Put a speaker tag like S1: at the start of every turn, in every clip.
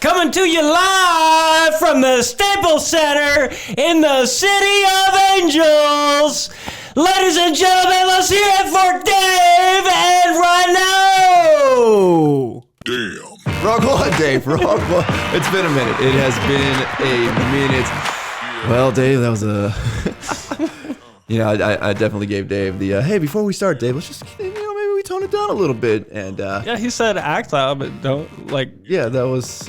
S1: coming to you live from the Staples Center in the City of Angels. Ladies and gentlemen, let's hear it for Dave and Rhino.
S2: Damn.
S3: Wrong one, Dave. Wrong one. It's been a minute. It has been a minute. Well, Dave, that was a... I definitely gave Dave the, hey, before we start, Dave, let's just, maybe we tone it down a little bit. And
S1: yeah, he said act loud, but don't, like...
S3: Yeah, that was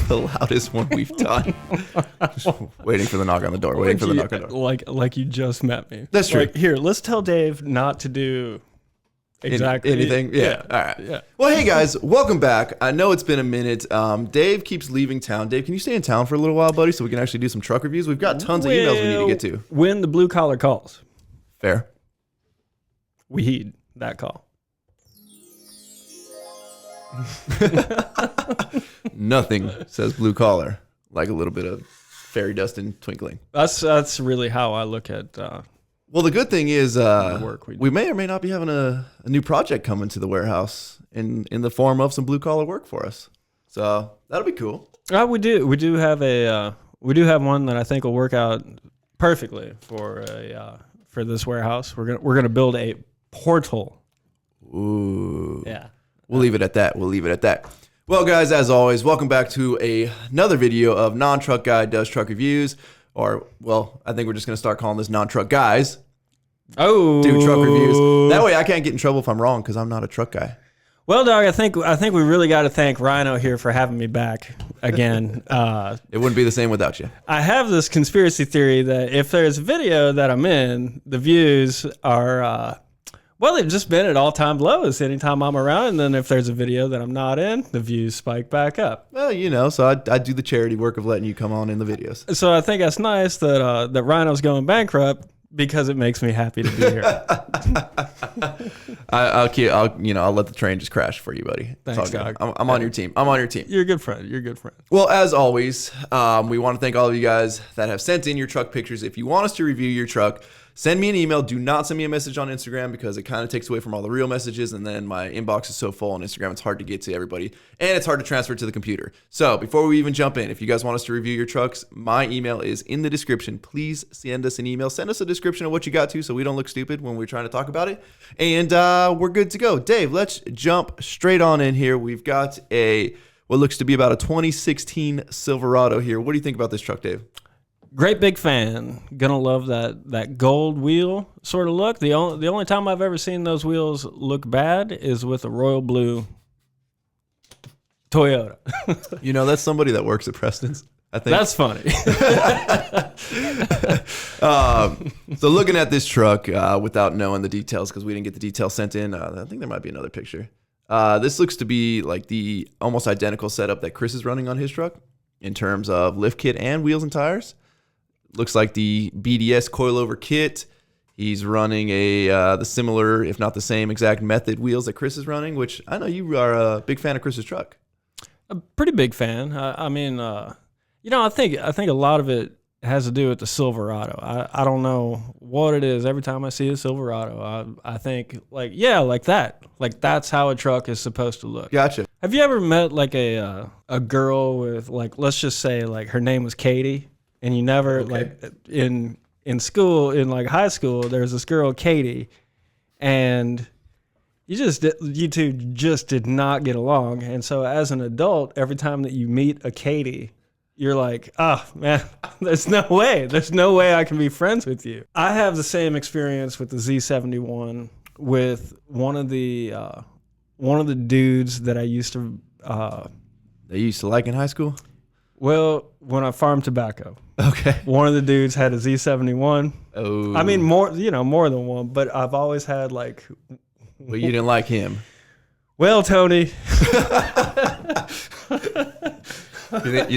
S3: the loudest one we've done. Just waiting for the knock on the door. Waiting for the knock on the door.
S1: Like you just met me.
S3: That's true.
S1: Like, here, let's tell Dave not to do... Exactly.
S3: Anything? Yeah. All right. Yeah. Well, hey guys, welcome back. I know it's been a minute. Dave keeps leaving town. Dave, can you stay in town for a little while, buddy, so we can actually do some truck reviews? We've got tons of emails we need to get to.
S1: When the blue collar calls.
S3: Fair.
S1: We heed that call.
S3: Nothing says blue collar like a little bit of fairy dust and twinkling.
S1: That's really how I look at
S3: well, the good thing is
S1: work
S3: we may or may not be having a new project coming to the warehouse in the form of some blue collar work for us. So that'll be cool.
S1: We do have one that I think will work out perfectly for this warehouse. We're gonna build a portal.
S3: Ooh.
S1: Yeah.
S3: We'll leave it at that. Well, guys, as always, welcome back to another video of Non-Truck Guy Does Truck Reviews. Or, well, I think we're just going to start calling this Non-Truck Guys.
S1: Oh.
S3: Do truck reviews. That way I can't get in trouble if I'm wrong because I'm not a truck guy.
S1: Well, dog, I think we really got to thank Rhino here for having me back again.
S3: It wouldn't be the same without you.
S1: I have this conspiracy theory that if there's a video that I'm in, the views are... well, they've just been at all-time lows anytime I'm around, and then if there's a video that I'm not in, the views spike back up.
S3: Well, so I do the charity work of letting you come on in the videos.
S1: So I think that's nice that Rhino's going bankrupt because it makes me happy to be here.
S3: I'll let the train just crash for you, buddy.
S1: Thanks, dog.
S3: I'm on your team.
S1: You're a good friend.
S3: Well, as always, we want to thank all of you guys that have sent in your truck pictures. If you want us to review your truck, send me an email. Do not send me a message on Instagram because it kind of takes away from all the real messages, and then my inbox is so full on Instagram, it's hard to get to everybody, and it's hard to transfer to the computer. So before we even jump in, if you guys want us to review your trucks, my email is in the description. Please send us an email. Send us a description of what you got to so we don't look stupid when we're trying to talk about it, and we're good to go. Dave, let's jump straight on in here. We've got what looks to be about a 2016 Silverado here. What do you think about this truck, Dave?
S1: Great big fan. Gonna love that gold wheel sort of look. The only time I've ever seen those wheels look bad is with a royal blue Toyota.
S3: That's somebody that works at Preston's, I think.
S1: That's funny.
S3: So looking at this truck without knowing the details, because we didn't get the details sent in, I think there might be another picture. This looks to be like the almost identical setup that Chris is running on his truck in terms of lift kit and wheels and tires. Looks like the BDS coilover kit. He's running the similar, if not the same exact method wheels that Chris is running, which I know you are a big fan of Chris's truck.
S1: A pretty big fan. I think a lot of it has to do with the Silverado. I don't know what it is. Every time I see a Silverado, I think like that. Like that's how a truck is supposed to look.
S3: Gotcha.
S1: Have you ever met like a girl with like, let's just say like her name was Katie? And you never like in school, in like high school, there's this girl, Katie, and you two just did not get along. And so as an adult, every time that you meet a Katie, you're like, oh man, there's no way I can be friends with you. I have the same experience with the Z71 with one of the dudes that I used to,
S3: They used to like in high school?
S1: Well, when I farmed tobacco.
S3: Okay.
S1: One of the dudes had a Z71.
S3: Oh.
S1: I mean, more than one, but I've always had like...
S3: But you didn't like him.
S1: Well, Tony.
S3: You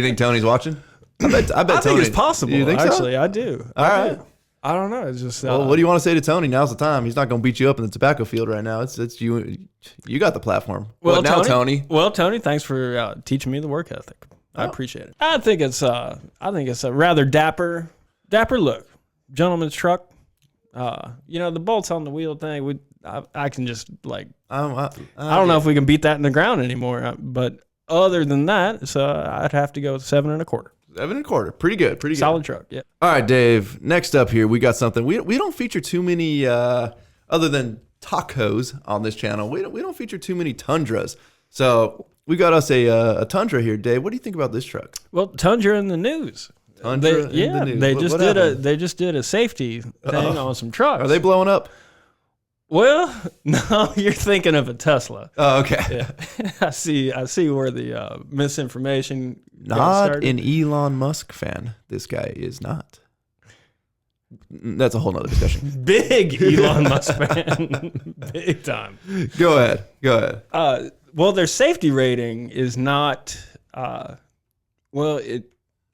S3: think Tony's watching? I bet
S1: I
S3: Tony.
S1: think it's possible,
S3: You think
S1: actually.
S3: so?
S1: I do.
S3: All right.
S1: I don't know. It's just...
S3: Well, what do you want to say to Tony? Now's the time. He's not going to beat you up in the tobacco field right now. It's you. You got the platform.
S1: Well,
S3: now, Tony.
S1: Well, Tony, thanks for teaching me the work ethic. I appreciate it. I think it's a rather dapper look. Gentleman's truck. The bolts on the wheel thing. I can just like I don't know if we can beat that in the ground anymore. But other than that, so I'd have to go with 7.25.
S3: 7.25. Pretty good. Pretty good.
S1: Solid truck. Yeah.
S3: All right, Dave. Next up here, we got something. We don't feature too many, other than tacos on this channel. We don't feature too many Tundras. So we got us a Tundra here, Dave. What do you think about this truck?
S1: Well, Tundra in the news.
S3: Tundra in the news.
S1: They just did a safety thing on some trucks.
S3: Are they blowing up?
S1: Well, no, you're thinking of a Tesla.
S3: Oh, okay.
S1: Yeah. I see where the misinformation got
S3: Not
S1: started.
S3: an Elon Musk fan. This guy is not. That's a whole nother discussion.
S1: Big Elon Musk fan. Big time.
S3: Go ahead.
S1: Well, their safety rating is not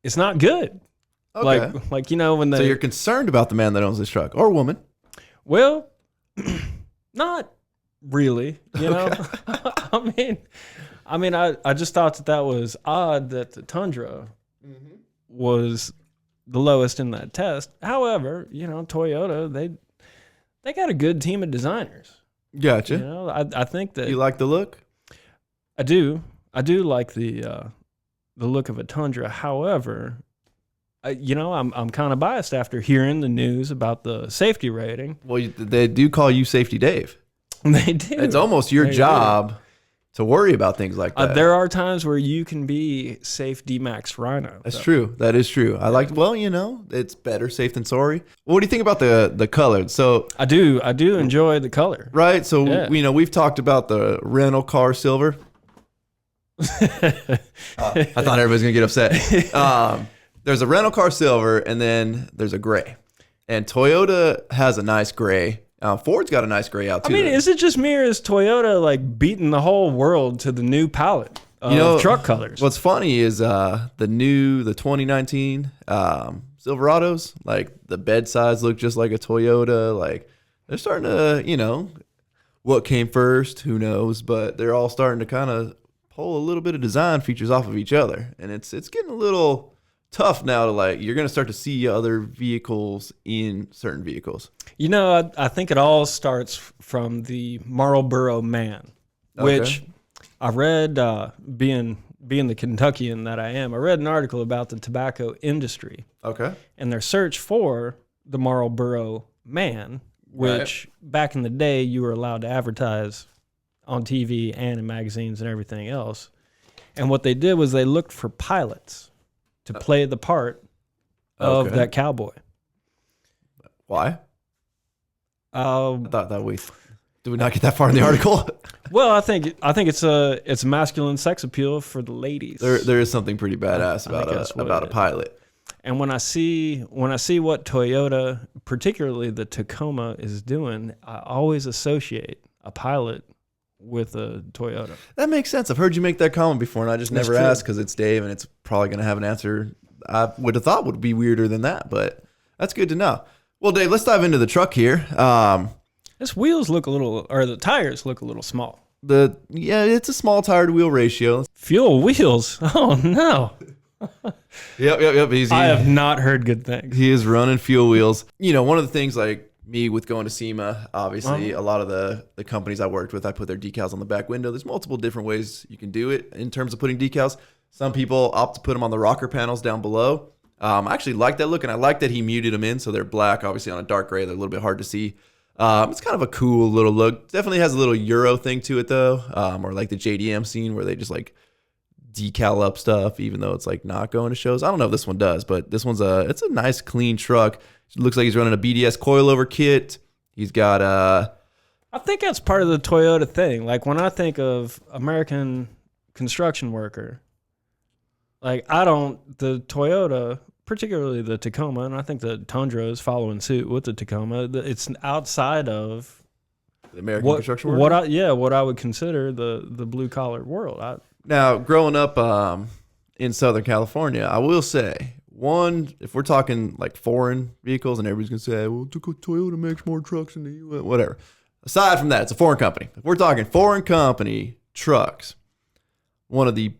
S1: it's not good.
S3: Okay.
S1: Like when they
S3: So you're concerned about the man that owns this truck or woman?
S1: Well, not really, know. I mean, I just thought that was odd that the Tundra was the lowest in that test. However, Toyota, they got a good team of designers.
S3: Gotcha.
S1: I think that
S3: You like the look?
S1: I do like the look of a Tundra. However, I'm kind of biased after hearing the news about the safety rating.
S3: Well, they do call you Safety Dave.
S1: They do.
S3: It's almost your job to worry about things like that.
S1: There are times where you can be safe Dmaxryno.
S3: That's true. That is true. I like. Well, it's better safe than sorry. Well, what do you think about the color? So
S1: I do enjoy the color.
S3: Right. So we've talked about the rental car silver. I thought everybody's gonna get upset. There's a rental car silver, and then there's a gray. And Toyota has a nice gray. Ford's got a nice gray out too.
S1: I mean, is it just me or is Toyota like beating the whole world to the new palette of truck colors?
S3: What's funny is the 2019 Silverados, like the bed sides look just like a Toyota. Like they're starting to, what came first, who knows? But they're all starting to kind of pull a little bit of design features off of each other, and it's getting a little tough now to you're going to start to see other vehicles in certain vehicles.
S1: I think it all starts from the Marlboro Man, which I read, being the Kentuckian that I am, I read an article about the tobacco industry.
S3: Okay.
S1: And their search for the Marlboro Man, which back in the day you were allowed to advertise on TV and in magazines and everything else. And what they did was they looked for pilots to play the part of that cowboy.
S3: Why?
S1: I
S3: thought that did we not get that far in the article?
S1: Well, I think it's a masculine sex appeal for the ladies.
S3: There is something pretty badass about a pilot.
S1: And when I see what Toyota, particularly the Tacoma, is doing, I always associate a pilot with a Toyota.
S3: That makes sense. I've heard you make that comment before, and I just never asked because it's Dave, and it's probably going to have an answer I would have thought would be weirder than that, but that's good to know. Well, Dave, let's dive into the truck here.
S1: Its wheels look the tires look a little small.
S3: It's a small tire to wheel ratio.
S1: Fuel wheels? Oh, no.
S3: Yep.
S1: I have not heard good things.
S3: He is running fuel wheels. One of the things me with going to SEMA, obviously, a lot of the companies I worked with, I put their decals on the back window. There's multiple different ways you can do it in terms of putting decals. Some people opt to put them on the rocker panels down below. I actually like that look, and I like that he muted them in so they're black. Obviously, on a dark gray, they're a little bit hard to see. It's kind of a cool little look. Definitely has a little Euro thing to it, though, or like the JDM scene where they just decal up stuff, even though it's not going to shows. I don't know if this one does, but this one's it's a nice, clean truck. It looks like he's running a BDS coilover kit. He's got
S1: I think that's part of the Toyota thing. Like when I think of American construction worker, the Toyota, particularly the Tacoma, and I think the Tundra is following suit with the Tacoma. It's outside of
S3: the American construction worker.
S1: What I would consider the blue collar world.
S3: Now, growing up in Southern California, I will say, if we're talking foreign vehicles, and everybody's going to say, well, Toyota makes more trucks in the U.S., whatever. Aside from that, it's a foreign company. If we're talking foreign company trucks, one of the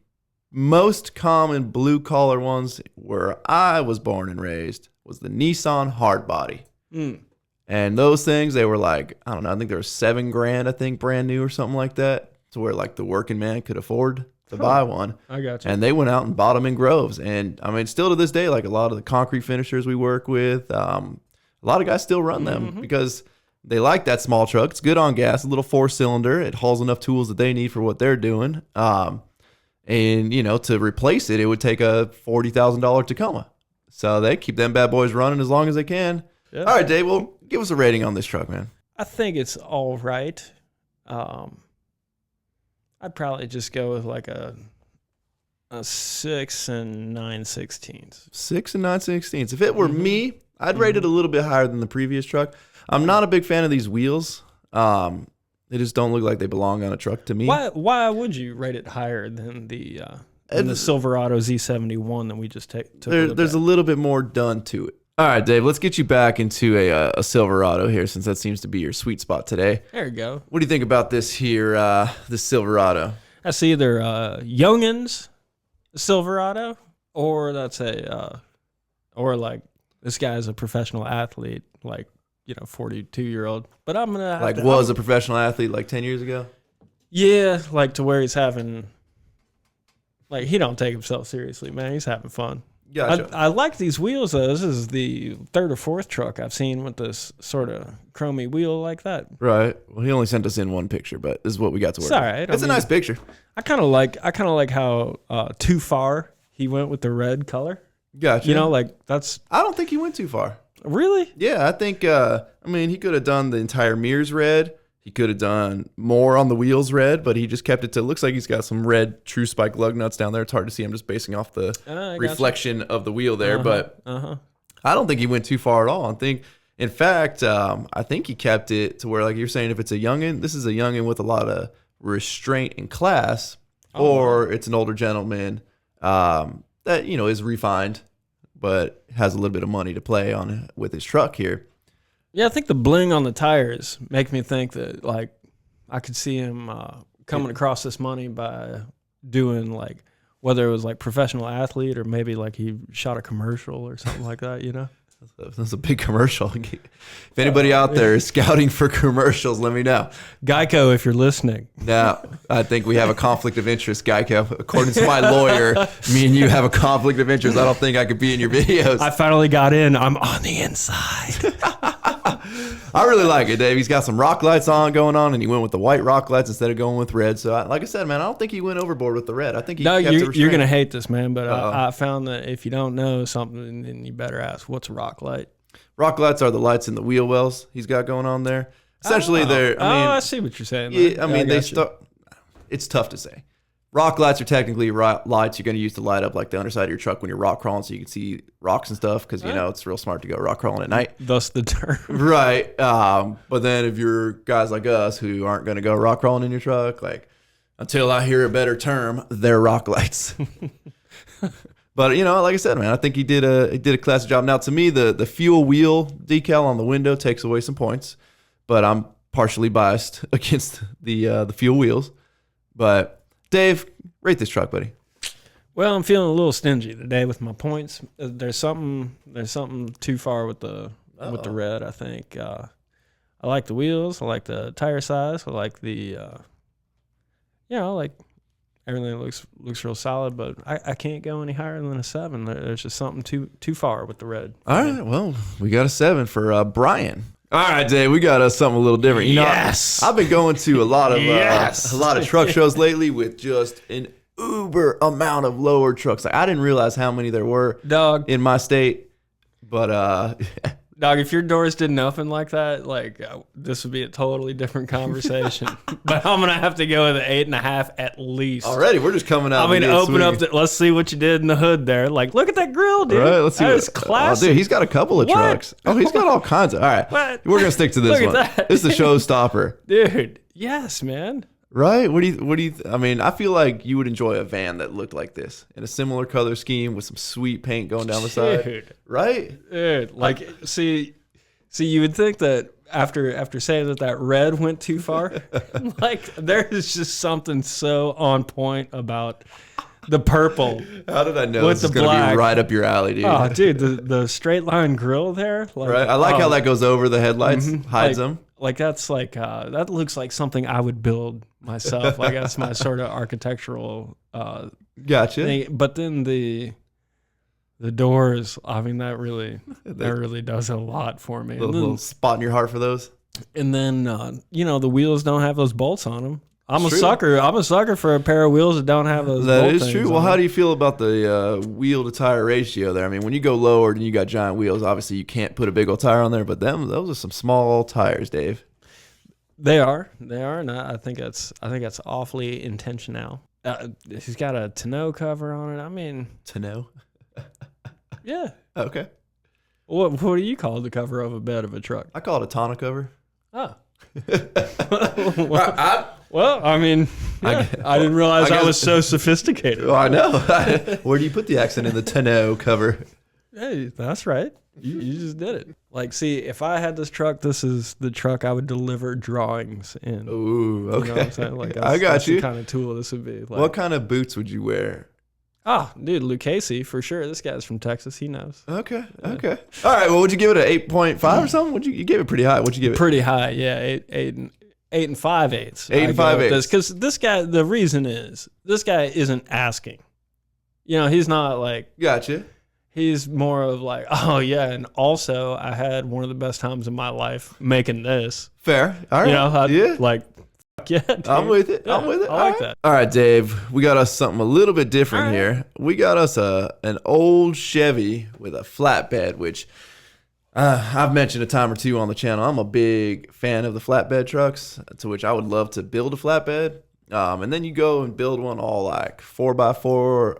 S3: most common blue collar ones where I was born and raised was the Nissan hardbody. And those things, they were I don't know, I think they were $7,000, I think, brand new or something like that, to where the working man could afford to buy one.
S1: I got you.
S3: And they went out and bought them in Groves. And I mean, still to this day, like a lot of the concrete finishers we work with, a lot of guys still run them because they like that small truck. It's good on gas, a little 4-cylinder. It hauls enough tools that they need for what they're doing. And, you know, to replace it, it would take a $40,000 Tacoma. So they keep them bad boys running as long as they can. Yeah. All right, Dave, well, give us a rating on this truck, man.
S1: I think it's all right. I'd probably just go with like a 6 9/16.
S3: 6 9/16. If it were me, I'd rate it a little bit higher than the previous truck. I'm not a big fan of these wheels. They just don't look like they belong on a truck to me.
S1: Why would you rate it higher than the Silverado Z71 that we just took?
S3: There's a little bit more done to it. All right, Dave, let's get you back into a Silverado here, since that seems to be your sweet spot today.
S1: There you go.
S3: What do you think about this here, this Silverado?
S1: That's either Youngins Silverado, or that's or like this guy's a professional athlete, like, you know, 42-year-old. But I'm gonna
S3: was a professional athlete like 10 years ago.
S1: Yeah, like to where he's having, like, he don't take himself seriously, man. He's having fun.
S3: Gotcha.
S1: I like these wheels though. This is the third or fourth truck I've seen with this sort of chromey wheel like that.
S3: Right. Well, he only sent us in one picture, but this is what we got to work.
S1: It's all right.
S3: It's a nice picture.
S1: I kind of like how too far he went with the red color.
S3: Gotcha.
S1: You know, like that's.
S3: I don't think he went too far.
S1: Really?
S3: Yeah, I think. I mean, he could have done the entire mirrors red. He could have done more on the wheels red, but he just kept it to. Looks like he's got some red True Spike lug nuts down there. It's hard to see. I'm just basing off the reflection of the wheel there, but I don't think he went too far at all. I think, in fact, I think he kept it to where, like you're saying, if it's a youngin, this is a youngin with a lot of restraint and class, or it's an older gentleman that, you know, is refined, but has a little bit of money to play on with his truck here.
S1: Yeah, I think the bling on the tires make me think that, like, I could see him coming across this money by doing, like, whether it was like professional athlete or maybe like he shot a commercial or something like that, you know?
S3: That's a big commercial. If anybody out there is scouting for commercials, let me know.
S1: Geico, if you're listening.
S3: No, I think we have a conflict of interest, Geico. According to my lawyer, me and you have a conflict of interest. I don't think I could be in your videos.
S1: I finally got in. I'm on the inside.
S3: I really like it, Dave. He's got some rock lights going on, and he went with the white rock lights instead of going with red. So, like I said, man, I don't think he went overboard with the red. I think he kept it restrained.
S1: You're going to hate this, man, but I found that if you don't know something, then you better ask, what's a rock light?
S3: Rock lights are the lights in the wheel wells he's got going on there. Essentially, they're...
S1: I see what you're saying.
S3: Yeah, I mean, they start... It's tough to say. Rock lights are technically lights you're going to use to light up like the underside of your truck when you're rock crawling, so you can see rocks and stuff, because, you know, it's real smart to go rock crawling at night.
S1: Thus the term.
S3: Right. But then if you're guys like us who aren't going to go rock crawling in your truck, like, until I hear a better term, they're rock lights. But, you know, like I said, man, I think he did a classy job. Now, to me, the fuel wheel decal on the window takes away some points, but I'm partially biased against the fuel wheels. But Dave, rate this truck, buddy.
S1: Well, I'm feeling a little stingy today with my points. There's something too far with the red, I think. I like the wheels. I like the tire size. I like the, I like everything looks real solid, but I can't go any higher than a 7. There's just something too far with the red.
S3: All right, well, we got a 7 for Brian. All right, Dave, we got something a little different. You know, I've been going to a lot of truck shows lately with just an uber amount of lower trucks. Like, I didn't realize how many there were in my state, but
S1: dog, if your doors did nothing like that, like, this would be a totally different conversation. But I'm gonna have to go with an 8.5 at least.
S3: Already, we're just coming out.
S1: I mean, open up. Let's see what you did in the hood there. Like, look at that grill, dude. Right, let's see. That is classic.
S3: Oh, dude, he's got a couple of trucks. Oh, he's got all kinds of. All right, we're gonna stick to this one. This is the showstopper,
S1: dude. Yes, man.
S3: Right? What do you? I mean, I feel like you would enjoy a van that looked like this in a similar color scheme with some sweet paint going down the side. Right?
S1: Dude, like, see, you would think that after saying that red went too far, like, there is just something so on point about the purple.
S3: How did I know this is going to be right up your alley, dude?
S1: Oh, dude, the straight line grill there. Like,
S3: right? I like how that goes over the headlights, hides them.
S1: Like that's like that looks like something I would build myself. Like that's my sort of architectural
S3: Gotcha.
S1: thing. But then the doors, I mean, that really does a lot for me.
S3: Little spot in your heart for those.
S1: And then the wheels don't have those bolts on them. I'm
S3: It's
S1: a
S3: true.
S1: sucker. I'm a sucker for a pair of wheels that don't have those.
S3: That
S1: bolt
S3: is
S1: things
S3: true.
S1: on
S3: Well, how
S1: them.
S3: do you feel about the wheel to tire ratio there? I mean, when you go lower and you got giant wheels, obviously you can't put a big old tire on there. But those are some small tires, Dave.
S1: They are, and I think that's awfully intentional. He's got a tonneau cover on it. I mean,
S3: Tonneau.
S1: yeah.
S3: Okay.
S1: What do you call the cover of a bed of a truck?
S3: I call it a tonneau cover.
S1: Oh.
S3: I
S1: Well, I mean, yeah, I didn't realize I was so sophisticated.
S3: I know. Where do you put the accent in the tonneau cover?
S1: Hey, that's right. You just did it. Like, see, if I had this truck, this is the truck I would deliver drawings in.
S3: Ooh, okay.
S1: You know what I'm saying? Like,
S3: I got
S1: that's
S3: you.
S1: the kind of tool this would be. Like,
S3: What kind of boots would you wear?
S1: dude, Lucchese, for sure. This guy's from Texas. He knows.
S3: Okay. Okay. All right. Well, would you give it an 8.5 or something? You gave it pretty high. What'd you give it?
S1: Pretty high, yeah. 8 and 5/8.
S3: 8 and 5/8.
S1: Because this guy, the reason is this guy isn't asking. He's not like.
S3: Gotcha.
S1: He's more of like, oh yeah, and also I had one of the best times of my life making this.
S3: Fair. All right. Yeah.
S1: Like, fuck yeah, dude.
S3: I'm with it.
S1: Yeah,
S3: I'm with it.
S1: I like that.
S3: All right, Dave. We got us something a little bit different here. We got us an old Chevy with a flatbed, which I've mentioned a time or two on the channel. I'm a big fan of the flatbed trucks, to which I would love to build a flatbed. And then you go and build one all like 4x4,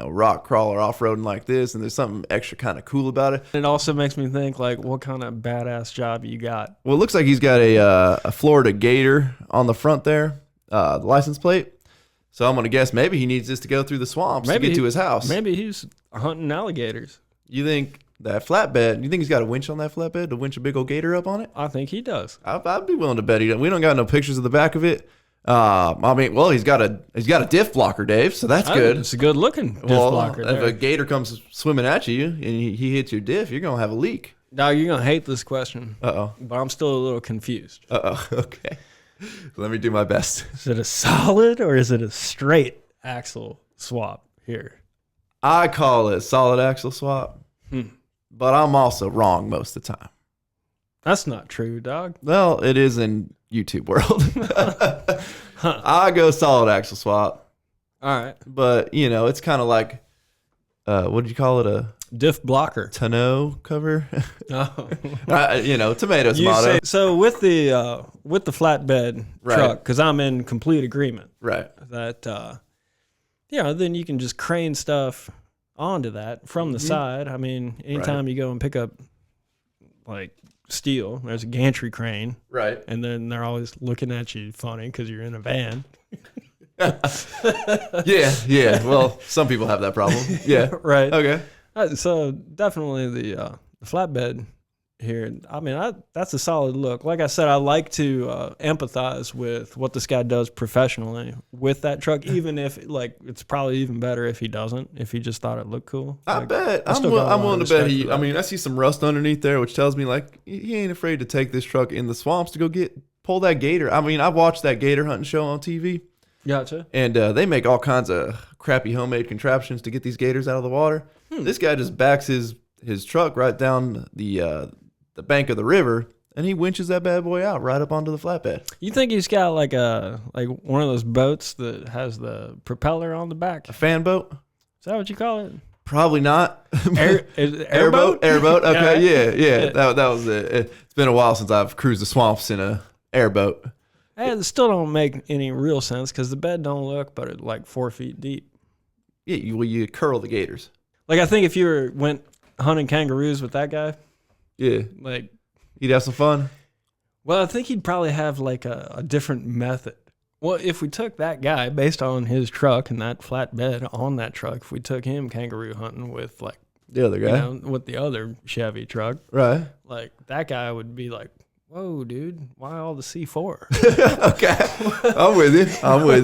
S3: rock crawler off-roading like this, and there's something extra kind of cool about it.
S1: It also makes me think, like, what kind of badass job you got?
S3: Well, it looks like he's got a Florida Gator on the front there, the license plate. So I'm going to guess maybe he needs this to go through the swamps to get to his house.
S1: Maybe he's hunting alligators.
S3: You think that flatbed, you think he's got a winch on that flatbed to winch a big old gator up on it?
S1: I think he does.
S3: I'd be willing to bet he does. We don't got no pictures of the back of it. I mean, well, he's got a diff blocker, Dave, so that's good.
S1: It's a good looking diff blocker
S3: if
S1: there.
S3: a gator comes swimming at you and he hits your diff, you're going to have a leak.
S1: Dog, you're going to hate this question.
S3: Uh-oh.
S1: But I'm still a little confused.
S3: Uh-oh. Okay. Let me do my best.
S1: Is it a solid or is it a straight axle swap here?
S3: I call it solid axle swap, but I'm also wrong most of the time.
S1: That's not true, dog.
S3: Well, it is in YouTube world. I go solid axle swap.
S1: All right.
S3: But, it's kind of like, what did you call it? A
S1: diff blocker.
S3: tonneau cover?
S1: Oh.
S3: Tomato, tomato.
S1: So with the flatbed truck, because I'm in complete agreement.
S3: Right.
S1: That, then you can just crane stuff onto that from the side. I mean, anytime you go and pick up, like, steel, there's a gantry crane.
S3: Right.
S1: And then they're always looking at you funny because you're in a van.
S3: Yeah. Well, some people have that problem. Yeah.
S1: Right.
S3: Okay.
S1: So definitely the flatbed here. I mean, that's a solid look. Like I said, I like to empathize with what this guy does professionally with that truck, even if it's probably even better if he doesn't, if he just thought it looked cool.
S3: I bet. I'm willing to bet I see some rust underneath there, which tells me like he ain't afraid to take this truck in the swamps to go pull that gator. I mean, I've watched that gator hunting show on TV.
S1: Gotcha.
S3: And they make all kinds of crappy homemade contraptions to get these gators out of the water. This guy just backs his truck right down the bank of the river, and he winches that bad boy out right up onto the flatbed.
S1: You think he's got like one of those boats that has the propeller on the back?
S3: A fan boat?
S1: Is that what you call it?
S3: Probably not.
S1: Airboat?
S3: Airboat. Okay,
S1: Right.
S3: yeah. That was it. It's been a while since I've cruised the swamps in a airboat.
S1: It still don't make any real sense because the bed don't look but it's like 4 feet deep.
S3: Yeah, you curl the gators.
S1: Like I think if you went hunting kangaroos with that guy,
S3: yeah,
S1: like
S3: he'd have some fun.
S1: Well, I think he'd probably have like a different method. Well, if we took that guy based on his truck and that flatbed on that truck, if we took him kangaroo hunting with like
S3: the other guy,
S1: with the other Chevy truck,
S3: right?
S1: Like that guy would be like, "Whoa, dude, why all the C4?"
S3: Okay, I'm with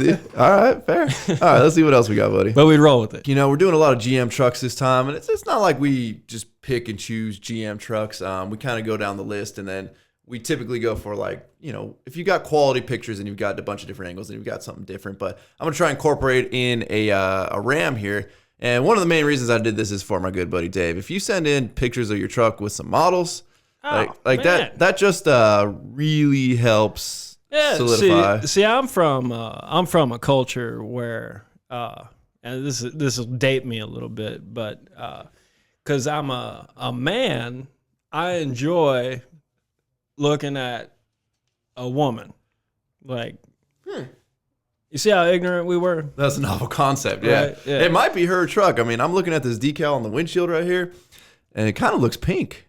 S3: you. All right, fair. All right, let's see what else we got, buddy.
S1: But we'd roll with it.
S3: We're doing a lot of GM trucks this time, and it's not like we just pick and choose GM trucks. We kind of go down the list, and then we typically go for like, if you got quality pictures and you've got a bunch of different angles and you've got something different. But I'm gonna try and incorporate in a Ram here. And one of the main reasons I did this is for my good buddy Dave. If you send in pictures of your truck with some models, like that just really helps solidify.
S1: See, I'm from a culture where, and this will date me a little bit, but because I'm a man, I enjoy looking at a woman. Like, you see how ignorant we were?
S3: That's a novel concept, yeah.
S1: Right? Yeah.
S3: It might be her truck. I mean, I'm looking at this decal on the windshield right here, and it kind of looks pink.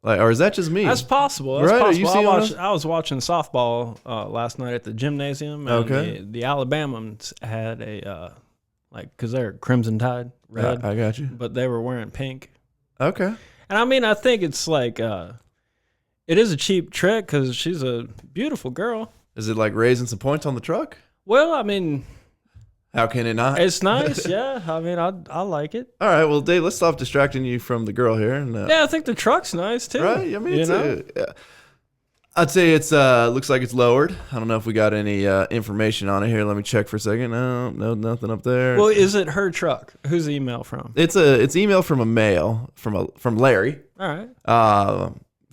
S3: Like, or is that just me?
S1: That's possible. That's
S3: right?
S1: possible.
S3: Are you
S1: I was watching softball last night at the gymnasium, and the Alabamans had a because they're Crimson Tide, red.
S3: I got you.
S1: But they were wearing pink.
S3: Okay.
S1: And I mean, I think it's like it is a cheap trick because she's a beautiful girl.
S3: Is it like raising some points on the truck?
S1: Well, I mean,
S3: how can it not?
S1: It's nice, yeah. I mean, I like it.
S3: All right, well, Dave, let's stop distracting you from the girl here. And,
S1: yeah, I think the truck's nice too.
S3: Right? I mean, I'd say it's looks like it's lowered. I don't know if we got any information on it here. Let me check for a second. No, nothing up there.
S1: Well, is it her truck? Who's the email from?
S3: It's email from a male from Larry.
S1: All right.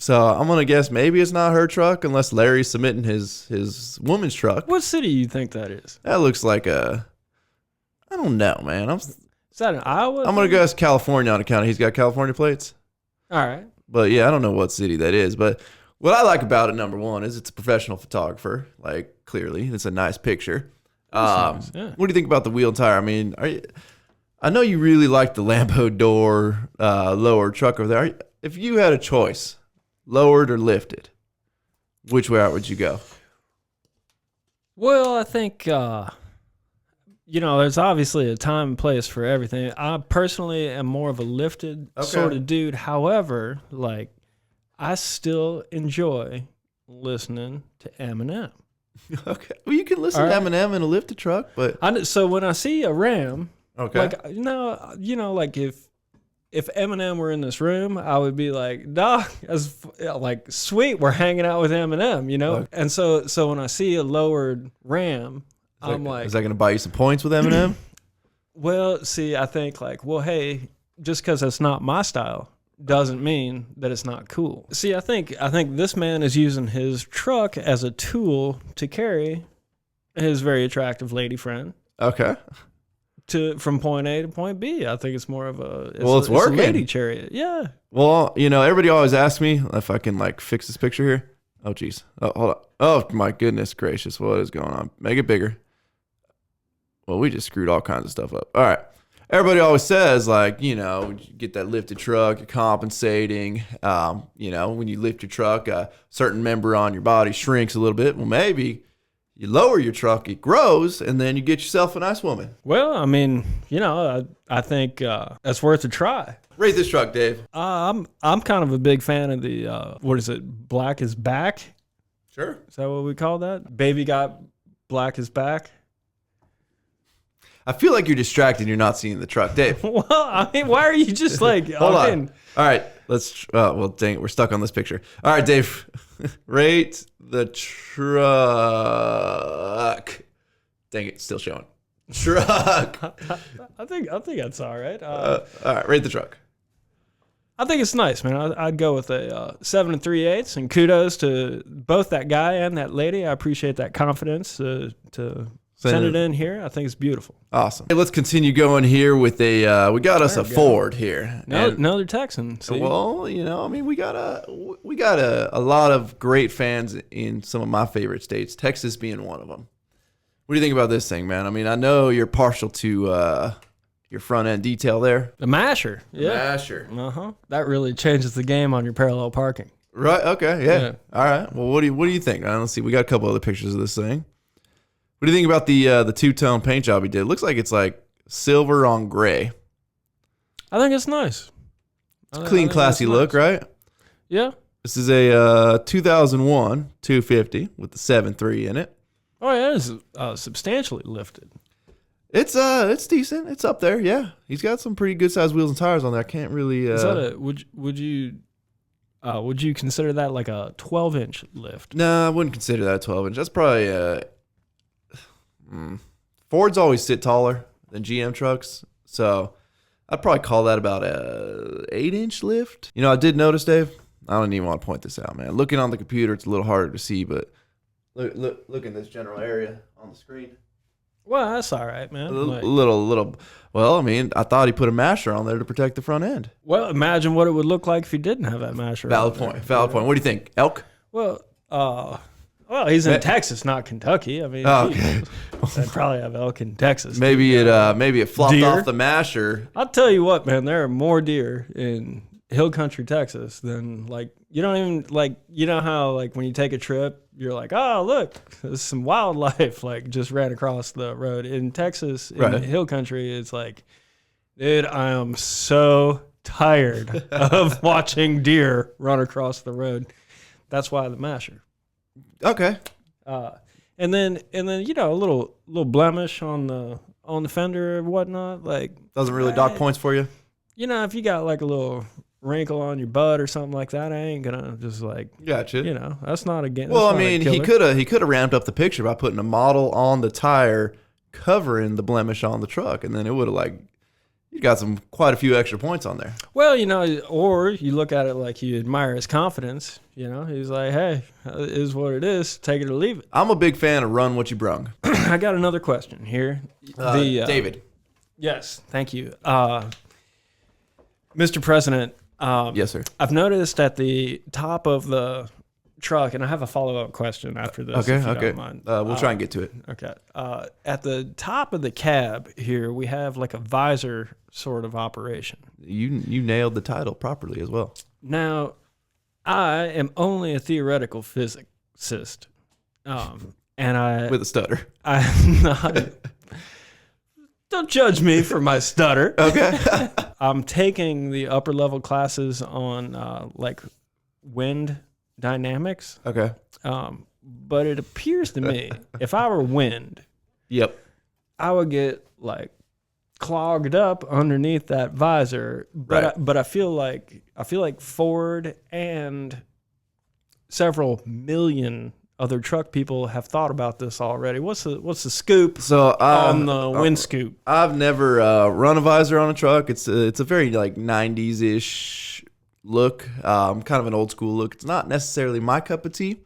S3: So I'm gonna guess maybe it's not her truck unless Larry's submitting his woman's truck.
S1: What city do you think that is?
S3: That looks like I don't know, man.
S1: Is that in Iowa?
S3: I'm gonna guess California on account of he's got California plates.
S1: All right.
S3: But yeah, I don't know what city that is. But what I like about it, number one, is it's a professional photographer. Like, clearly, it's a nice picture.
S1: Nice, yeah.
S3: What do you think about the wheel and tire? I mean, I know you really like the Lambo door lower truck over there. If you had a choice, lowered or lifted, which way out would you go?
S1: Well, I think, there's obviously a time and place for everything. I personally am more of a lifted sort of dude. However, like, I still enjoy listening to Eminem.
S3: Okay. Well, you can listen to Eminem in a lifted truck, but...
S1: So when I see a Ram,
S3: okay,
S1: like, like if Eminem were in this room, I would be like, Doc, like, sweet, we're hanging out with Eminem, Okay. And so when I see a lowered Ram, I'm like...
S3: Is that going to buy you some points with Eminem?
S1: Well, see, I think like, well, hey, just because that's not my style doesn't mean that it's not cool. See, I think this man is using his truck as a tool to carry his very attractive lady friend.
S3: Okay.
S1: From point A to point B. I think it's more of it's
S3: working.
S1: A lady chariot. Yeah.
S3: Well, everybody always asks me if I can like fix this picture here. Oh, geez. Oh, hold on. Oh, my goodness gracious. What is going on? Make it bigger. Well, we just screwed all kinds of stuff up. All right. Everybody always says, like, you get that lifted truck, you're compensating. When you lift your truck, a certain member on your body shrinks a little bit. Well, maybe you lower your truck, it grows, and then you get yourself a nice woman.
S1: Well, I mean, I think that's worth a try.
S3: Rate this truck, Dave.
S1: I'm kind of a big fan of the, what is it, Black is Back?
S3: Sure.
S1: Is that what we call that? Baby got Black is Back?
S3: I feel like you're distracted and you're not seeing the truck. Dave.
S1: Well, I mean, why are you just like...
S3: Hold on. All right. Let's... well, dang it. We're stuck on this picture. All right, Dave. Rate the truck. Dang it. Still showing. Truck.
S1: I think that's all right.
S3: All right. Rate the truck.
S1: I think it's nice, man. I'd go with a 7 3/8, and kudos to both that guy and that lady. I appreciate that confidence to send it in here. I think it's beautiful.
S3: Awesome. Hey, let's continue going here with we got us a Ford here.
S1: Another Texan. See?
S3: Well, I mean, we got a lot of great fans in some of my favorite states, Texas being one of them. What do you think about this thing, man? I mean, I know you're partial to your front end detail there.
S1: The masher. Yeah.
S3: Masher.
S1: Uh-huh. That really changes the game on your parallel parking.
S3: Right. Okay. Yeah. All right. Well, what do you think? Let's see. We got a couple other pictures of this thing. What do you think about the two-tone paint job he did? It looks like it's like silver on gray.
S1: I think it's nice.
S3: It's a clean, classy look, right?
S1: Yeah.
S3: This is a 2001 250 with the 7.3 in it.
S1: Oh, yeah, it's substantially lifted.
S3: It's decent. It's up there, yeah. He's got some pretty good-sized wheels and tires on there. I can't really...
S1: Is that would you Would you consider that like a 12-inch lift?
S3: No, I wouldn't consider that a 12-inch. That's probably Fords always sit taller than GM trucks, so I'd probably call that about a 8-inch lift. You know, I did notice, Dave. I don't even want to point this out, man. Looking on the computer, it's a little harder to see, but look in this general area on the screen.
S1: Well, that's all right, man.
S3: Little. Well, I mean, I thought he put a masher on there to protect the front end.
S1: Well, imagine what it would look like if he didn't have that masher.
S3: Valid point. What do you think? Elk?
S1: Well, he's in Texas, not Kentucky. I mean,
S3: okay.
S1: They'd probably have elk in Texas.
S3: Maybe it flopped
S1: deer?
S3: off the masher.
S1: I'll tell you what, man. There are more deer in hill country Texas than like you don't even like. You know how like when you take a trip, you're like, oh look, there's some wildlife like just ran across the road. In Texas, in the hill country, it's like, dude, I am so tired of watching deer run across the road. That's why the masher.
S3: Okay.
S1: And then you know a little blemish on the fender or whatnot, like
S3: doesn't really dock points for you.
S1: You know, if you got like a little wrinkle on your butt or something like that, I ain't gonna just like.
S3: Gotcha.
S1: You know, that's not a game.
S3: Well, I mean, he could have ramped up the picture by putting a model on the tire covering the blemish on the truck, and then it would have like. You got quite a few extra points on there.
S1: Well, you know, or you look at it like you admire his confidence. You know, he's like, hey, it is what it is. Take it or leave it.
S3: I'm a big fan of run what you brung.
S1: I got another question here.
S3: David.
S1: Yes, thank you. Mr. President.
S3: Yes, sir.
S1: I've noticed at the top of the truck, and I have a follow-up question after this.
S3: Okay.
S1: Don't mind.
S3: We'll try and get to it.
S1: Okay. At the top of the cab here, we have like a visor sort of operation.
S3: You nailed the title properly as well.
S1: Now, I am only a theoretical physicist, and I
S3: with a stutter.
S1: I'm not. Don't judge me for my stutter.
S3: Okay.
S1: I'm taking the upper level classes on like wind dynamics.
S3: Okay.
S1: But it appears to me if I were wind,
S3: yep,
S1: I would get like clogged up underneath that visor. But I feel like Ford and several million other truck people have thought about this already. What's the scoop on the wind scoop?
S3: I've never run a visor on a truck. It's a very like 90s ish look, kind of an old school look. It's not necessarily my cup of tea.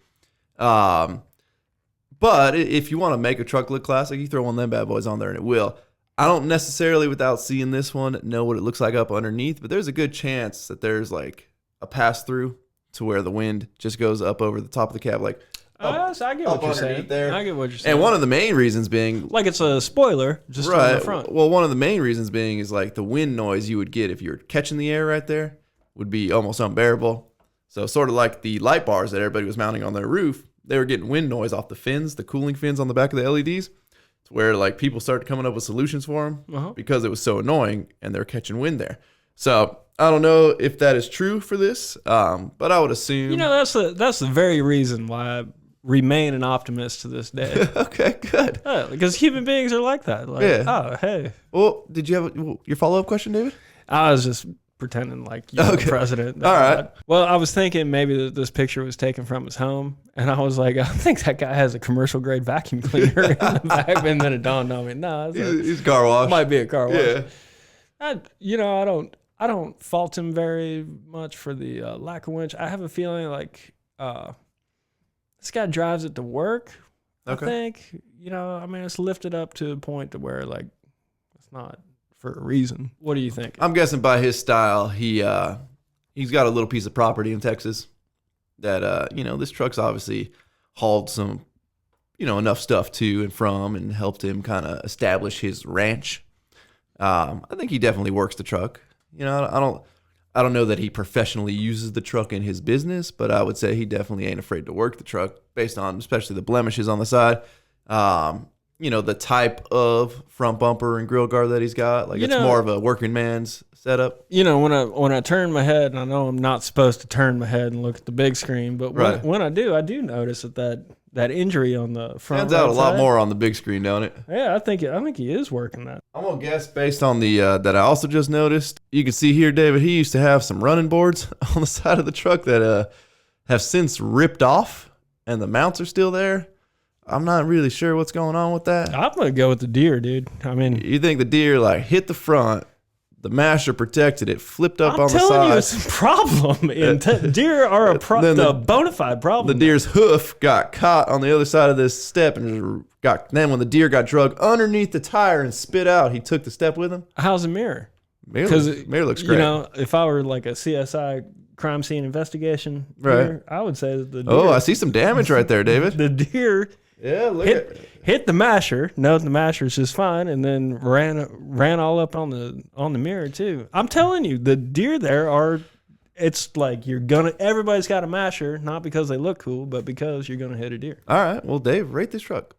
S3: But if you want to make a truck look classic, you throw one of them bad boys on there and it will. I don't necessarily, without seeing this one, know what it looks like up underneath, but there's a good chance that there's like a pass through to where the wind just goes up over the top of the cab, like
S1: I get what you're saying.
S3: There.
S1: I get what you're saying.
S3: And one of the main reasons being,
S1: like it's a spoiler just on the front.
S3: Well, one of the main reasons being is like the wind noise you would get if you were catching the air right there would be almost unbearable. So sort of like the light bars that everybody was mounting on their roof, they were getting wind noise off the fins, the cooling fins on the back of the LEDs, to where like people started coming up with solutions for them because it was so annoying and they're catching wind there. So I don't know if that is true for this, but I would assume.
S1: You know, that's the very reason why I remain an optimist to this day.
S3: Okay, good.
S1: Because human beings are like that. Like, oh, hey.
S3: Well, did you have your follow-up question, David?
S1: I was just pretending like you're the president.
S3: All right.
S1: Well, I was thinking maybe this picture was taken from his home, and I was like, I think that guy has a commercial grade vacuum cleaner in the back, and then it dawned on me, no,
S3: he's a car wash.
S1: Might be a car wash.
S3: Yeah.
S1: I don't fault him very much for the lack of winch. I have a feeling like this guy drives it to work.
S3: Okay.
S1: I think, I mean, it's lifted up to a point to where like it's not for a reason. What do you think?
S3: I'm guessing by his style, he's got a little piece of property in Texas that this truck's obviously hauled some, enough stuff to and from and helped him kind of establish his ranch. I think he definitely works the truck. I don't know that he professionally uses the truck in his business, but I would say he definitely ain't afraid to work the truck based on especially the blemishes on the side. The type of front bumper and grill guard that he's got, like it's more of a working man's setup.
S1: When I turn my head, and I know I'm not supposed to turn my head and look at the big screen, but when I do notice that injury on the front.
S3: Stands out a lot
S1: side.
S3: more on the big screen, don't it?
S1: Yeah, I think he is working that.
S3: I'm gonna guess based on the that I also just noticed. You can see here, David. He used to have some running boards on the side of the truck that have since ripped off, and the mounts are still there. I'm not really sure what's going on with that.
S1: I'm gonna go with the deer, dude. I mean,
S3: You think the deer like hit the front, the masher protected it, flipped up on the side.
S1: I'm telling you, it's a problem. Deer are a bona fide problem.
S3: The deer's hoof got caught on the other side of this step and then when the deer got drugged underneath the tire and spit out, he took the step with him.
S1: How's the mirror?
S3: Mirror looks great.
S1: You know, if I were like a CSI crime scene investigation,
S3: Right.
S1: I would say the deer.
S3: Oh, I see some damage right there, David.
S1: The deer
S3: Yeah, look
S1: hit the masher. No, the masher's just fine, and then ran all up on the mirror too. I'm telling you, the deer there are. It's like everybody's got a masher, not because they look cool, but because you're gonna hit a deer.
S3: All right, well, Dave, rate this truck.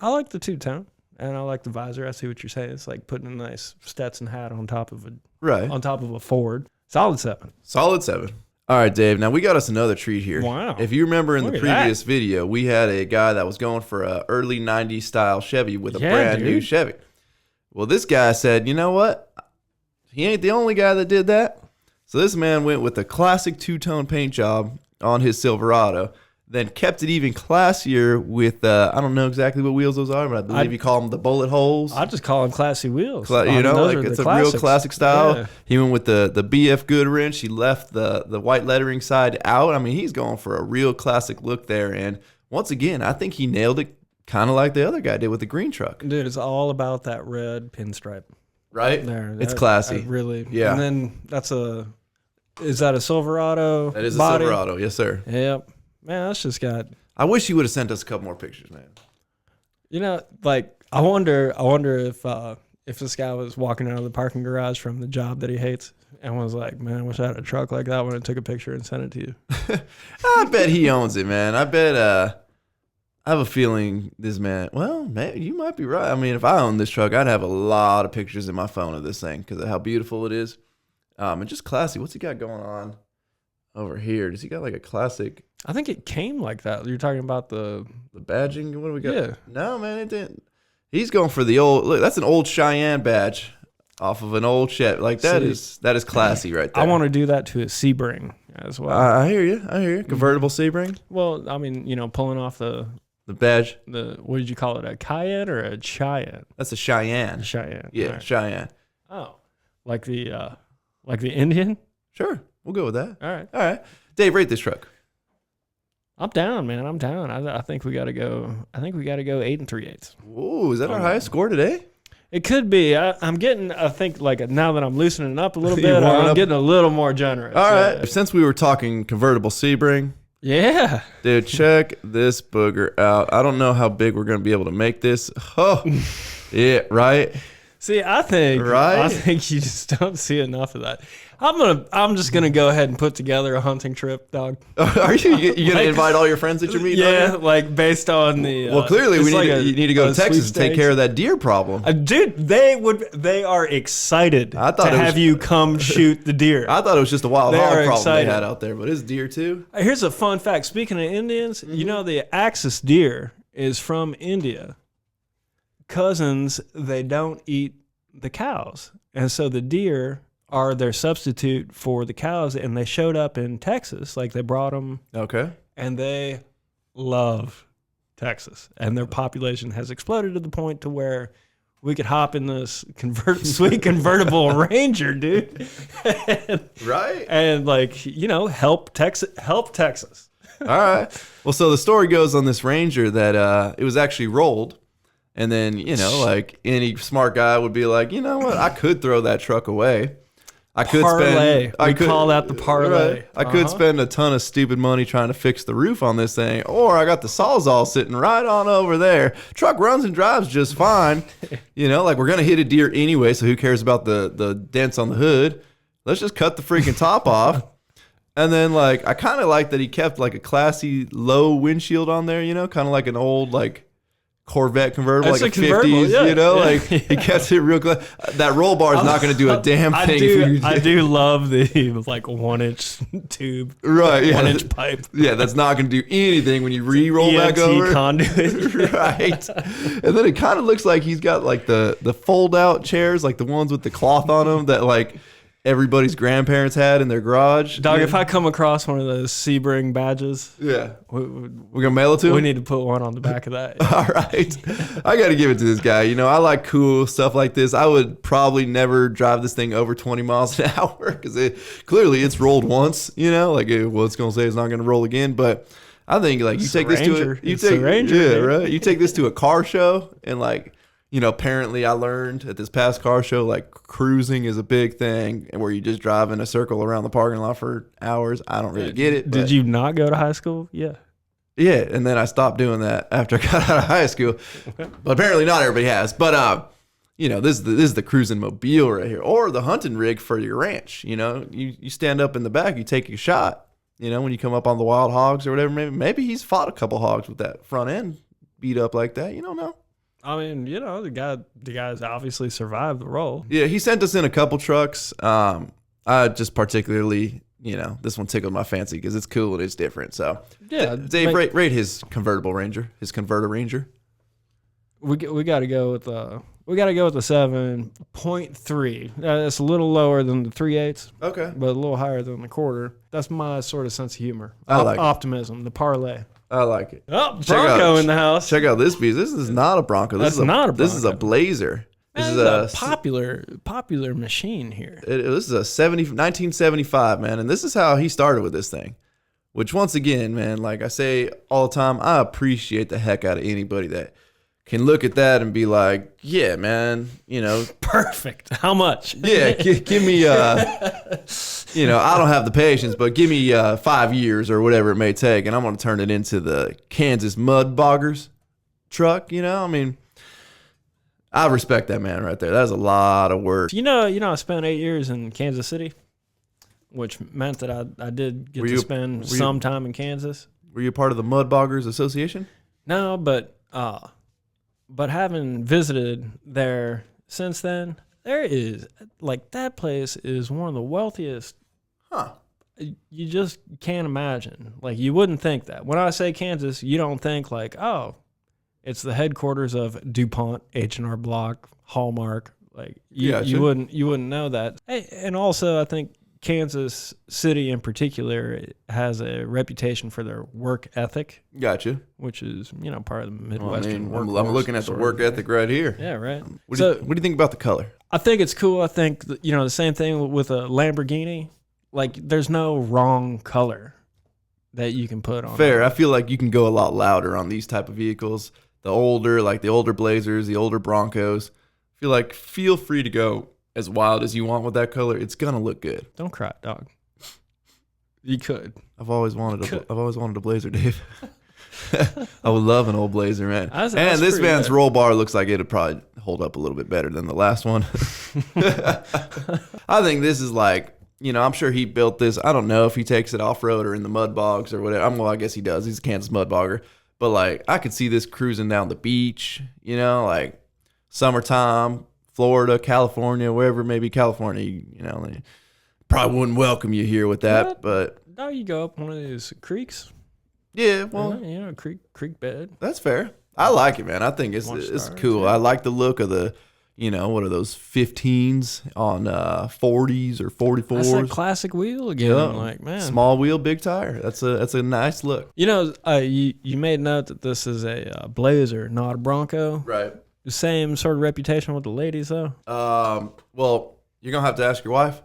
S1: I like the two-tone, and I like the visor. I see what you're saying. It's like putting a nice Stetson hat on top of a Ford. Solid 7.
S3: Solid 7. All right, Dave. Now we got us another treat here.
S1: Wow.
S3: If you remember in
S1: Look
S3: the
S1: at
S3: previous video, we had a guy that was going for a early 90s style Chevy with a brand new Chevy. Well, this guy said, you know what? He ain't the only guy that did that. So this man went with a classic two-tone paint job on his Silverado, then kept it even classier with, I don't know exactly what wheels those are, but I believe you call them the bullet holes.
S1: I just call them classy wheels.
S3: You know, like it's a real classic style. Yeah. He went with the BF Goodwrench. He left the white lettering side out. I mean, he's going for a real classic look there. And once again, I think he nailed it kind of like the other guy did with the green truck.
S1: Dude, it's all about that red pinstripe.
S3: Right?
S1: There.
S3: It's classy.
S1: Really.
S3: Yeah.
S1: And then is that a Silverado?
S3: That is
S1: body?
S3: a Silverado. Yes, sir.
S1: Yep. Man, that's just got.
S3: I wish you would have sent us a couple more pictures, man.
S1: You know, like I wonder if this guy was walking out of the parking garage from the job that he hates and was like, "Man, I wish I had a truck like that when I took a picture and sent it to you."
S3: I bet he owns it, man. I bet. I have a feeling this man. Well, man, you might be right. I mean, if I owned this truck, I'd have a lot of pictures in my phone of this thing because of how beautiful it is, and just classy. What's he got going on over here? Does he got like a classic?
S1: I think it came like that. You're talking about the
S3: badging? What do we got?
S1: Yeah.
S3: No, man, it didn't. He's going for the old. Look, that's an old Cheyenne badge off of an old Chevy. Like that is classy right there.
S1: I want to do that to a Sebring as well.
S3: I hear you. Convertible Sebring.
S1: Well, I mean, you know, pulling off the
S3: badge.
S1: What did you call it? A Cayenne or a Cheyenne?
S3: That's a Cheyenne.
S1: Cheyenne.
S3: Yeah,
S1: right.
S3: Cheyenne.
S1: Oh, like the Indian?
S3: Sure, we'll go with that.
S1: All right.
S3: Dave, rate this truck.
S1: I'm down, man. I'm down. I think we got to go. I think we got to go 8 3/8.
S3: Ooh, is that our highest score today?
S1: It could be. I'm getting. I think like now that I'm loosening up a little bit, I'm getting a little more generous.
S3: All right. Yeah. Since we were talking convertible Sebring,
S1: yeah,
S3: dude, check this booger out. I don't know how big we're gonna be able to make this. Oh, yeah, right.
S1: See, I think you just don't see enough of that. I'm just gonna go ahead and put together a hunting trip, dog.
S3: Are you gonna invite all your friends that you're meeting?
S1: Yeah, like based on the.
S3: Well, clearly you need to go to Texas and take care of that deer problem.
S1: Dude, they are excited to have you come shoot the deer.
S3: I thought it was just a wild hog problem they had out there, but it's deer too.
S1: Here's a fun fact. Speaking of Indians, you know the Axis deer is from India. Cousins, they don't eat the cows, and so the deer are their substitute for the cows, and they showed up in Texas. Like they brought them.
S3: Okay.
S1: And they love Texas, and their population has exploded to the point to where we could hop in this sweet convertible Ranger, dude.
S3: Right.
S1: And like, you know, help Texas.
S3: All right. Well, so the story goes on this Ranger that it was actually rolled. And then, you know, like any smart guy would be like, you know what? I could throw that truck away. I could
S1: call that the parlay.
S3: Right. I could spend a ton of stupid money trying to fix the roof on this thing, or I got the Sawzall sitting right on over there. Truck runs and drives just fine. You know, like we're gonna hit a deer anyway, so who cares about the dents on the hood? Let's just cut the freaking top off. And then like I kind of like that he kept like a classy low windshield on there. You know, kind of like an old like Corvette convertible,
S1: It's
S3: like a
S1: a convertible,
S3: 50s,
S1: yeah,
S3: you know,
S1: yeah.
S3: like he gets it real close. That roll bar is not going to do a damn thing.
S1: I do love the like 1inch tube,
S3: Right, yeah.
S1: 1-inch pipe.
S3: Yeah, that's not going to do anything when you re-roll back
S1: EMT
S3: over.
S1: conduit.
S3: Right. And then it kind of looks like he's got like the fold-out chairs, like the ones with the cloth on them that like everybody's grandparents had in their garage.
S1: Dog, if I come across one of those Sebring badges,
S3: Yeah.
S1: we're
S3: We're going to mail it to him?
S1: we need to put one on the back of that.
S3: All right. I got to give it to this guy. You know, I like cool stuff like this. I would probably never drive this thing over 20 miles an hour because clearly it's rolled once, you know, like well, it's going to say it's not going to roll again. But I think like you take this to a
S1: Ranger,
S3: yeah,
S1: dude.
S3: right. You take this to a car show and like, you know, apparently I learned at this past car show, like cruising is a big thing and where you just drive in a circle around the parking lot for hours. I don't really get it.
S1: Did you not go to high school? Yeah.
S3: Yeah, and then I stopped doing that after I got out of high school.
S1: Okay.
S3: But apparently not everybody has. But you know, this is the cruising mobile right here, or the hunting rig for your ranch. You know, you stand up in the back, you take a shot. You know, when you come up on the wild hogs or whatever, maybe he's fought a couple hogs with that front end beat up like that. You don't know.
S1: I mean, you know, the guy's obviously survived the roll.
S3: Yeah, he sent us in a couple trucks. I just particularly, you know, this one tickled my fancy because it's cool and it's different. So
S1: Yeah,
S3: Dave, rate his convertible Ranger, his Converter Ranger.
S1: We got to go with the 7.3. That's a little lower than the 3/8,
S3: Okay.
S1: but a little higher than the quarter. That's my sort of sense of humor.
S3: I like it.
S1: Optimism, the parlay.
S3: I like it.
S1: Oh,
S3: Check
S1: Bronco
S3: out-
S1: in the house.
S3: Check out this piece. This is not a Bronco. This
S1: That's
S3: is
S1: not a
S3: This is a
S1: Bronco.
S3: Blazer. This
S1: This
S3: is
S1: is a popular machine here.
S3: This is a 1975, man, and this is how he started with this thing. Which once again, man, like I say all the time, I appreciate the heck out of anybody that can look at that and be like, yeah, man, you know,
S1: Perfect. How much?
S3: yeah, give me, you know, I don't have the patience, but give me 5 years or whatever it may take, and I'm going to turn it into the Kansas Mud Boggers truck. You know, I mean, I respect that man right there. That's a lot of work.
S1: You know, I spent 8 years in Kansas City, which meant that I did get to spend some time in Kansas.
S3: Were you a part of the Mud Boggers Association?
S1: No, but having visited there since then, there is like that place is one of the wealthiest.
S3: Huh.
S1: You just can't imagine. Like you wouldn't think that. When I say Kansas, you don't think like, oh, it's the headquarters of DuPont, H&R Block, Hallmark. Like you wouldn't know that. Hey, and also I think Kansas City in particular has a reputation for their work ethic,
S3: Gotcha.
S1: which is, you know, part of the
S3: Well,
S1: Midwestern work.
S3: I'm looking at the work ethic right here.
S1: Yeah, right.
S3: What do you think about the color?
S1: I think it's cool. I think, you know, the same thing with a Lamborghini. Like, there's no wrong color that you can put on.
S3: Fair. I feel like you can go a lot louder on these type of vehicles. The older Blazers, the older Broncos. Feel free to go as wild as you want with that color. It's gonna look good.
S1: Don't cry, dog. You could.
S3: I've always wanted a Blazer, Dave. I would love an old Blazer, man.
S1: That's
S3: and this
S1: pretty
S3: man's
S1: good.
S3: roll bar looks like it'd probably hold up a little bit better than the last one. I think this is like, you know, I'm sure he built this. I don't know if he takes it off road or in the mud bogs or whatever. Well, I guess he does. He's a Kansas mud bogger. But like, I could see this cruising down the beach, you know, like summertime, Florida, California, wherever it may be. California, you know, they probably wouldn't welcome you here with that.
S1: What?
S3: But
S1: Now you go up one of these creeks.
S3: yeah, well,
S1: You know, creek bed.
S3: that's fair. I like it, man. I think it's
S1: Stars,
S3: cool.
S1: yeah.
S3: I like the look of the, you know, what are those 15s on 40s or 44s?
S1: That's that classic wheel again.
S3: Yeah.
S1: Like, man.
S3: Small wheel, big tire. That's a nice look.
S1: You know, you made note that this is a Blazer, not a Bronco.
S3: Right.
S1: The same sort of reputation with the ladies, though.
S3: Well, you're gonna have to ask your wife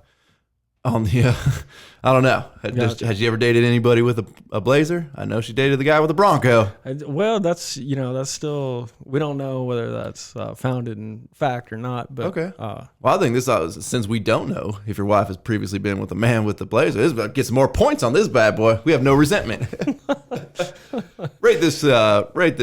S3: on the. I don't know.
S1: Gotcha.
S3: Has you ever dated anybody with a Blazer? I know she dated the guy with a Bronco.
S1: Well, that's still, we don't know whether that's founded in fact or not. But
S3: Okay. Well, I think since we don't know if your wife has previously been with a man with the Blazer, this about get some more points on this bad boy. We have no resentment. Rate this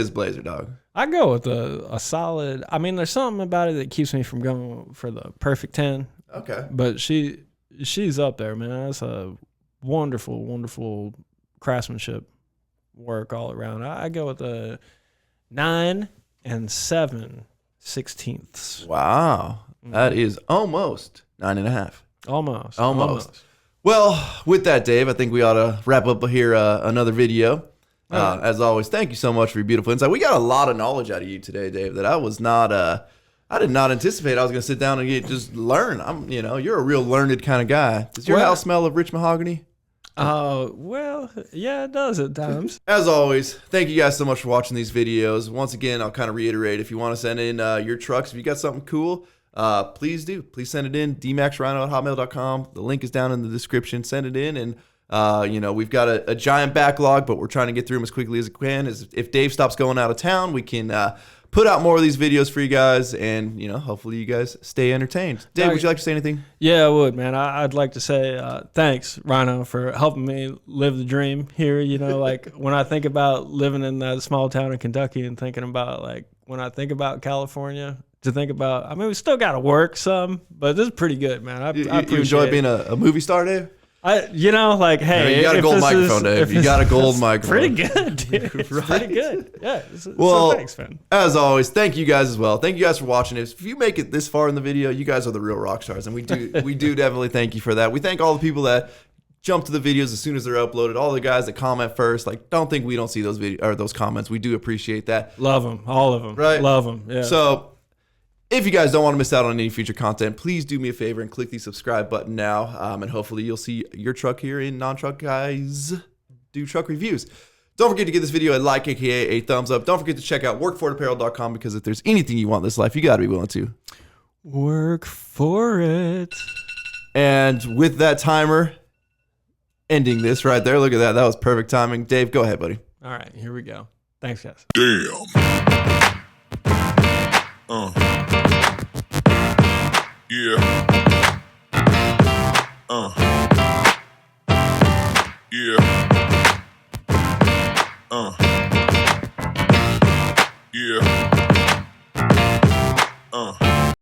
S3: Blazer, dog.
S1: I go with a solid. I mean, there's something about it that keeps me from going for the perfect 10.
S3: Okay.
S1: But she's up there, man. That's a wonderful, wonderful craftsmanship work all around. I go with a 9.5 7/16.
S3: Wow. That is almost 9.5.
S1: Almost.
S3: Well, with that, Dave, I think we ought to wrap up here another video. As always, thank you so much for your beautiful insight. We got a lot of knowledge out of you today, Dave, that I did not anticipate I was going to sit down and just learn. You're a real learned kind of guy. Does your house smell of rich mahogany?
S1: Oh, well, yeah, it does at times.
S3: As always, thank you guys so much for watching these videos. Once again, I'll kind of reiterate, if you want to send in your trucks, if you got something cool, please do. Please send it in, dmaxryno@hotmail.com. The link is down in the description. Send it in, and we've got a giant backlog, but we're trying to get through them as quickly as we can. If Dave stops going out of town, we can put out more of these videos for you guys, and hopefully you guys stay entertained. Dave, would you like to say anything?
S1: Yeah, I would, man. I'd like to say thanks, Rhino, for helping me live the dream here. Like when I think about living in that small town in Kentucky and thinking about when I think about California, to think about, we still got to work some, but this is pretty good, man. I appreciate
S3: you enjoy being a movie star, Dave?
S1: Hey,
S3: you got a gold microphone, Dave. You got a gold microphone.
S1: Pretty good, dude. It's pretty good. Yeah.
S3: Well,
S1: so thanks, man.
S3: As always, thank you guys as well. Thank you guys for watching. If you make it this far in the video, you guys are the real rock stars, and we do definitely thank you for that. We thank all the people that jump to the videos as soon as they're uploaded. All the guys that comment first. Don't think we don't see those those comments. We do appreciate that.
S1: Love them, all of them.
S3: Right?
S1: Love them. Yeah.
S3: So, if you guys don't want to miss out on any future content, please do me a favor and click the subscribe button now. And hopefully you'll see your truck here in Non-Truck Guys Do Truck Reviews. Don't forget to give this video a like, aka a thumbs up. Don't forget to check out workforapparel.com, because if there's anything you want in this life, you got to be willing to
S1: work for it.
S3: And with that timer ending this right there, look at that. That was perfect timing. Dave, go ahead, buddy.
S1: All right, here we go. Thanks, guys.
S2: Damn. Yeah. Yeah. Yeah.